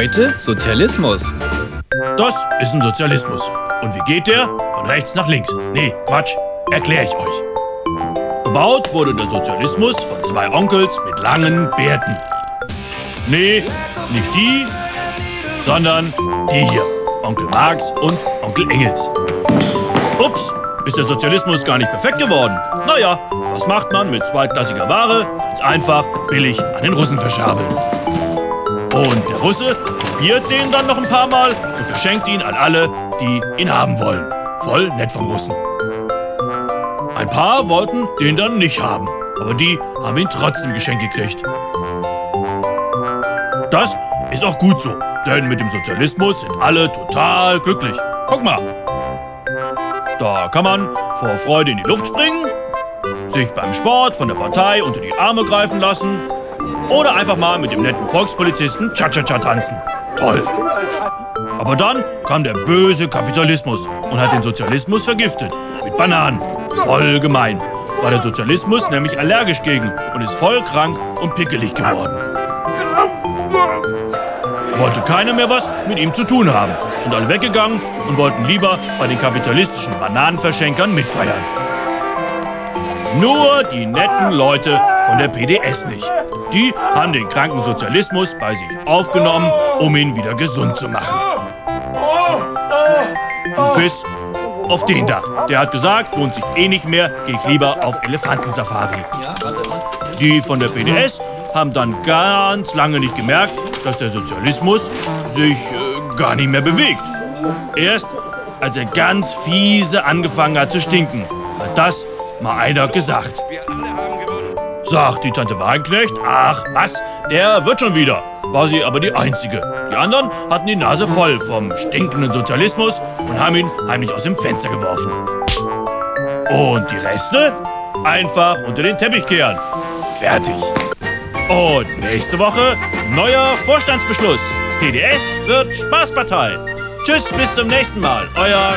Heute Sozialismus. Das ist ein Sozialismus. Und wie geht der? Von rechts nach links. Nee, Quatsch. Erkläre ich euch. Gebaut wurde der Sozialismus von zwei Onkels mit langen Bärten. Nee, nicht die, sondern die hier. Onkel Marx und Onkel Engels. Ups, ist der Sozialismus gar nicht perfekt geworden. Naja, was macht man mit zweitklassiger Ware? Ganz einfach, billig an den Russen verschabeln. Und der Russe kopiert den dann noch ein paar Mal und verschenkt ihn an alle, die ihn haben wollen. Voll nett vom Russen. Ein paar wollten den dann nicht haben, aber die haben ihn trotzdem geschenkt gekriegt. Das ist auch gut so, denn mit dem Sozialismus sind alle total glücklich. Guck mal. Da kann man vor Freude in die Luft springen, sich beim Sport von der Partei unter die Arme greifen lassen oder einfach mal mit dem netten Volkspolizisten Cha-Cha-Cha tanzen. Toll. Aber dann kam der böse Kapitalismus und hat den Sozialismus vergiftet. Mit Bananen. Voll gemein. War der Sozialismus nämlich allergisch gegen und ist voll krank und pickelig geworden. Wollte keiner mehr was mit ihm zu tun haben. Sind alle weggegangen und wollten lieber bei den kapitalistischen Bananenverschenkern mitfeiern. Nur die netten Leute von der PDS nicht. Die haben den kranken Sozialismus bei sich aufgenommen, um ihn wieder gesund zu machen. Bis auf den da. Der hat gesagt, lohnt sich eh nicht mehr, gehe ich lieber auf Elefantensafari. Die von der PDS haben dann ganz lange nicht gemerkt, dass der Sozialismus sich gar nicht mehr bewegt. Erst als er ganz fiese angefangen hat zu stinken, hat das mal einer gesagt. Sagt die Tante Wagenknecht, ach was, der wird schon wieder. War sie aber die Einzige. Die anderen hatten die Nase voll vom stinkenden Sozialismus und haben ihn heimlich aus dem Fenster geworfen. Und die Reste einfach unter den Teppich kehren. Fertig. Und nächste Woche neuer Vorstandsbeschluss. PDS wird Spaßpartei. Tschüss, bis zum nächsten Mal. Euer